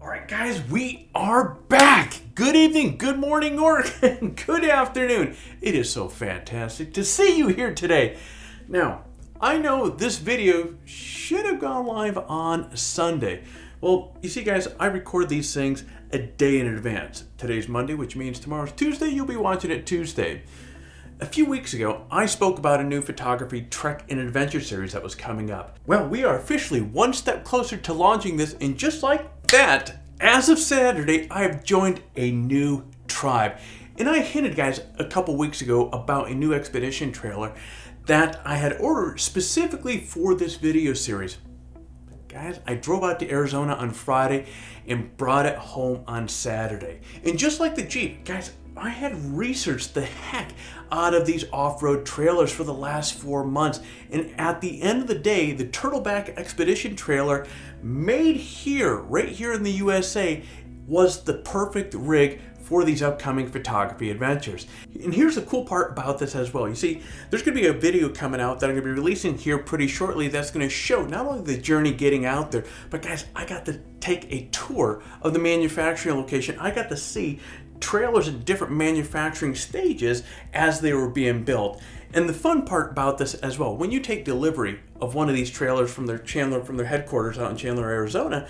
All right, guys, we are back. Good evening, good morning, or good afternoon. It is so fantastic to see you here today. Now, I know this video should have gone live on Sunday. Well, you see, guys, I record these things a day in advance. Today's Monday, which means tomorrow's Tuesday. You'll be watching it Tuesday. A few weeks ago, I spoke about a new photography trek and adventure series that was coming up. Well, we are officially one step closer to launching this, and just like that, as of Saturday, I have joined a new tribe. And I hinted, guys, a couple weeks ago about a new expedition trailer that I had ordered specifically for this video series. Guys, I drove out to Arizona on Friday and brought it home on Saturday. And just like the Jeep, guys, I had researched the heck out of these off-road trailers for the last 4 months. And at the end of the day, the Turtleback Expedition trailer made here, right here in the USA, was the perfect rig for these upcoming photography adventures. And here's the cool part about this as well. You see, there's gonna be a video coming out that I'm gonna be releasing here pretty shortly that's gonna show not only the journey getting out there, but guys, I got to take a tour of the manufacturing location. I got to see trailers in different manufacturing stages as they were being built. And the fun part about this as well, when you take delivery of one of these trailers from their headquarters out in Chandler, Arizona,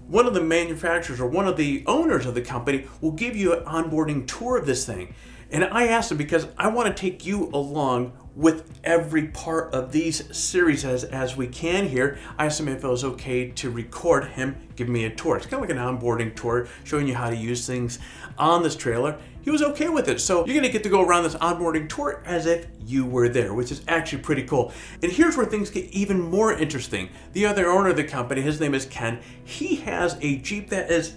one of the manufacturers or one of the owners of the company will give you an onboarding tour of this thing. And I asked him because I want to take you along with every part of these series as we can here. I asked him if it was okay to record him giving me a tour. It's kind of like an onboarding tour showing you how to use things on this trailer. He was okay with it. So you're going to get to go around this onboarding tour as if you were there, which is actually pretty cool. And here's where things get even more interesting. The other owner of the company, his name is Ken. He has a Jeep that is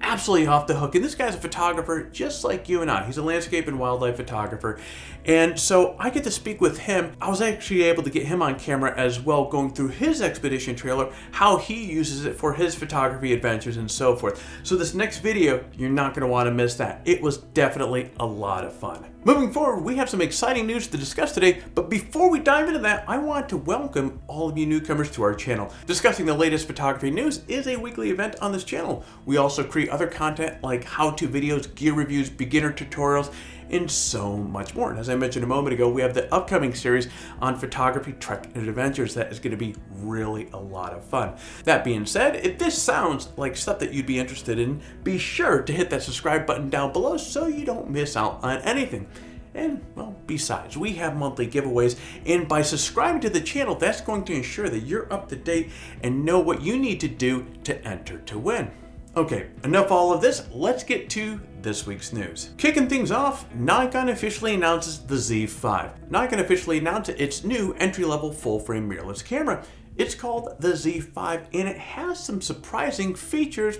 absolutely off the hook. And this guy's a photographer just like you and I. He's a landscape and wildlife photographer. And so I get to speak with him. I was actually able to get him on camera as well, going through his expedition trailer, how he uses it for his photography adventures and so forth. So this next video, you're not going to want to miss that. It was definitely a lot of fun. Moving forward, we have some exciting news to discuss today, but before we dive into that, I want to welcome all of you newcomers to our channel. Discussing the latest photography news is a weekly event on this channel. We also create other content like how-to videos, gear reviews, beginner tutorials, and so much more. And as I mentioned a moment ago, we have the upcoming series on photography, trek, and adventures that is going to be really a lot of fun. That being said, if this sounds like stuff that you'd be interested in, be sure to hit that subscribe button down below so you don't miss out on anything. And, well, besides, we have monthly giveaways, and by subscribing to the channel, that's going to ensure that you're up to date and know what you need to do to enter to win. Okay, enough all of this, let's get to this week's news. Kicking things off, Nikon officially announces the Z5. Nikon officially announced its new entry-level full-frame mirrorless camera. It's called the Z5, and it has some surprising features,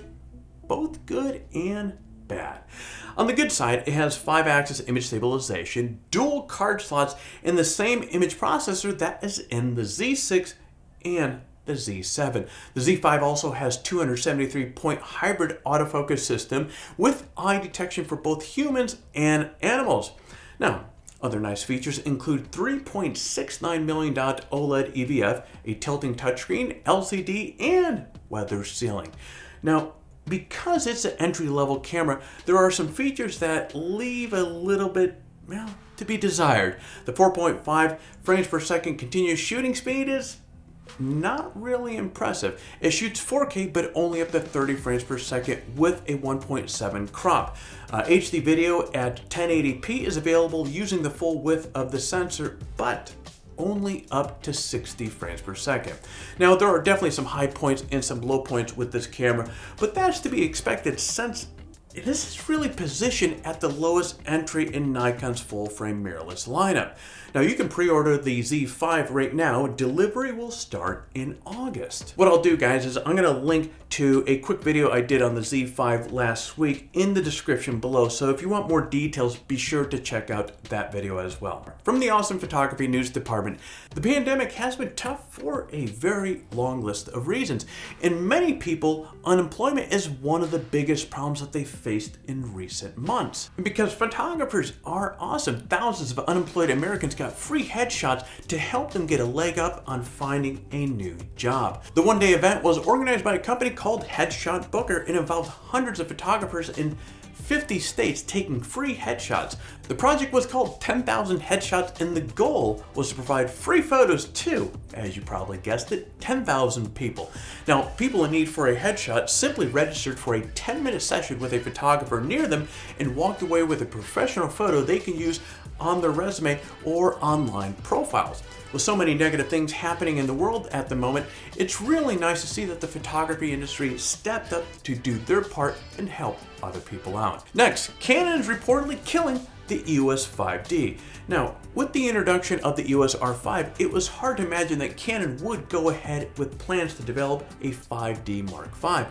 both good and bad. On the good side, it has 5-axis image stabilization, dual card slots, and the same image processor that is in the Z6 and the Z7. The Z5 also has 273-point hybrid autofocus system with eye detection for both humans and animals. Now, other nice features include 3.69 million dot OLED EVF, a tilting touchscreen, LCD, and weather sealing. Now, because it's an entry-level camera, there are some features that leave a little bit, well, to be desired. The 4.5 frames per second continuous shooting speed is not really impressive. It shoots 4K, but only up to 30 frames per second with a 1.7 crop. HD video at 1080p is available using the full width of the sensor, but only up to 60 frames per second. Now, there are definitely some high points and some low points with this camera, but that's to be expected since this is really positioned at the lowest entry in Nikon's full-frame mirrorless lineup. Now, you can pre-order the Z5 right now. Delivery will start in August. What I'll do, guys, is I'm going to link to a quick video I did on the Z5 last week in the description below. So if you want more details, be sure to check out that video as well. From the Awesome Photography News Department, the pandemic has been tough for a very long list of reasons. And many people, unemployment is one of the biggest problems that they face faced in recent months. And because photographers are awesome, thousands of unemployed Americans got free headshots to help them get a leg up on finding a new job. The one-day event was organized by a company called Headshot Booker and involved hundreds of photographers in 50 states taking free headshots. The project was called 10,000 Headshots, and the goal was to provide free photos to, as you probably guessed it, 10,000 people. Now, people in need for a headshot simply registered for a 10-minute session with a photographer near them and walked away with a professional photo they can use on their resume or online profiles. With so many negative things happening in the world at the moment, it's really nice to see that the photography industry stepped up to do their part and help other people out. Next, Canon is reportedly killing the EOS 5D. Now, with the introduction of the EOS R5, it was hard to imagine that Canon would go ahead with plans to develop a 5D Mark V.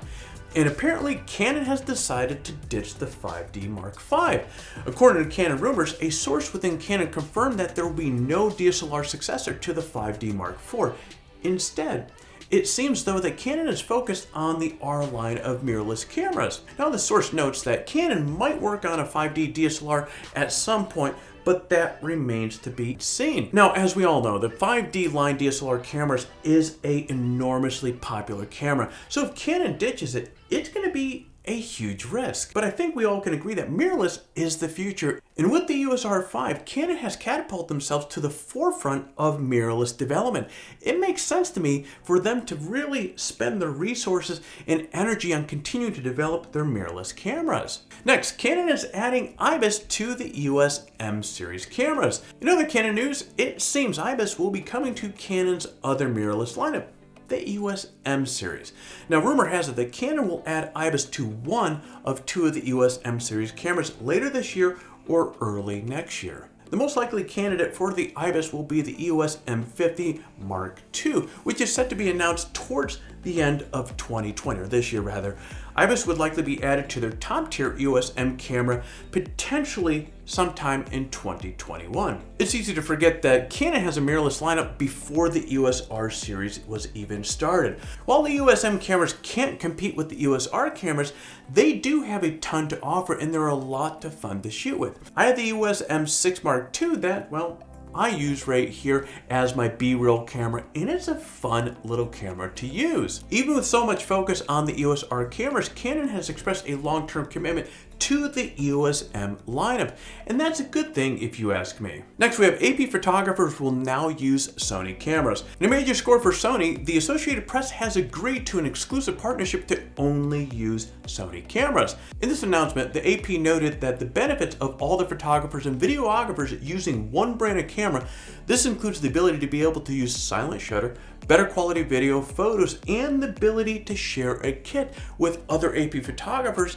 And apparently Canon has decided to ditch the 5D Mark V. According to Canon rumors, a source within Canon confirmed that there will be no DSLR successor to the 5D Mark IV. Instead, it seems though that Canon is focused on the R line of mirrorless cameras. Now the source notes that Canon might work on a 5D DSLR at some point, but that remains to be seen. Now, as we all know, the 5D line DSLR cameras is an enormously popular camera. So if Canon ditches it, it's gonna be a huge risk. But I think we all can agree that mirrorless is the future. And with the EOS R5, Canon has catapulted themselves to the forefront of mirrorless development. It makes sense to me for them to really spend their resources and energy on continuing to develop their mirrorless cameras. Next, Canon is adding IBIS to the EOS M series cameras. In other Canon news, it seems IBIS will be coming to Canon's other mirrorless lineup, the EOS M series. Now, rumor has it that Canon will add IBIS to one of two of the EOS M series cameras later this year or early next year. The most likely candidate for the IBIS will be the EOS M50 Mark II, which is set to be announced towards the end of 2020, or this year rather. IBIS would likely be added to their top tier EOS M camera, potentially sometime in 2021. It's easy to forget that Canon has a mirrorless lineup before the EOS R series was even started. While the EOS M cameras can't compete with the EOS R cameras, they do have a ton to offer and they're a lot of fun to shoot with. I have the EOS M6 Mark II that, well, I use right here as my B-roll camera, and it's a fun little camera to use. Even with so much focus on the EOS R cameras, Canon has expressed a long-term commitment to the EOS M lineup, and that's a good thing if you ask me. Next, we have AP photographers will now use Sony cameras. In a major score for Sony, the Associated Press has agreed to an exclusive partnership to only use Sony cameras. In this announcement, the AP noted that the benefits of all the photographers and videographers using one brand of camera, this includes the ability to be able to use silent shutter, better quality video, photos, and the ability to share a kit with other AP photographers,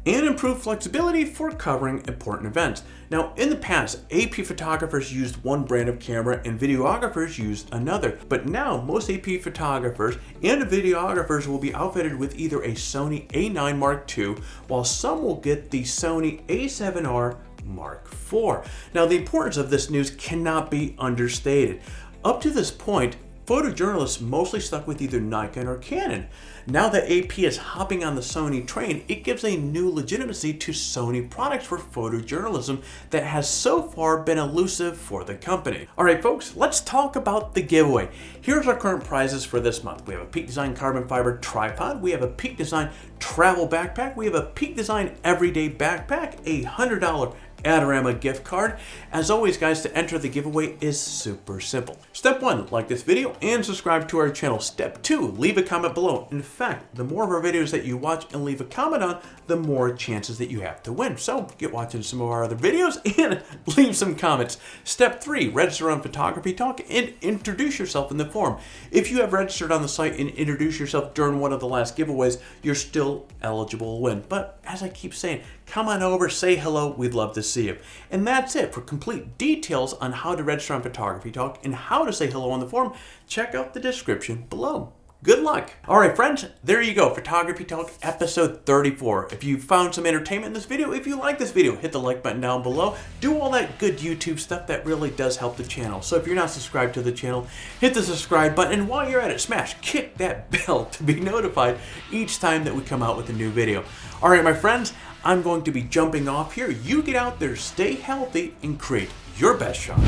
and improve flexibility for covering important events. Now, in the past, AP photographers used one brand of camera and videographers used another, but now most AP photographers and videographers will be outfitted with either a Sony A9 Mark II, while some will get the Sony A7R Mark IV. Now, the importance of this news cannot be understated. Up to this point, photojournalists mostly stuck with either Nikon or Canon. Now that AP is hopping on the Sony train, it gives a new legitimacy to Sony products for photojournalism that has so far been elusive for the company. All right, folks, let's talk about the giveaway. Here's our current prizes for this month. We have a Peak Design carbon fiber tripod. We have a Peak Design travel backpack. We have a Peak Design everyday backpack, a $100 Adorama gift card. As always, guys, to enter the giveaway is super simple. Step 1, like this video and subscribe to our channel. Step 2, leave a comment below. In fact, the more of our videos that you watch and leave a comment on, the more chances that you have to win. So get watching some of our other videos and leave some comments. Step 3, register on PhotographyTalk and introduce yourself in the forum. If you have registered on the site and introduced yourself during one of the last giveaways, you're still eligible to win. But as I keep saying, come on over, say hello, we'd love to see you. And that's it. For complete details on how to register on PhotographyTalk and how to say hello on the forum, check out the description below. Good luck. All right, friends, there you go. Photography Talk episode 34. If you found some entertainment in this video, if you like this video, hit the like button down below. Do all that good YouTube stuff that really does help the channel. So if you're not subscribed to the channel, hit the subscribe button. And while you're at it, kick that bell to be notified each time that we come out with a new video. All right, my friends, I'm going to be jumping off here. You get out there, stay healthy, and create your best shot.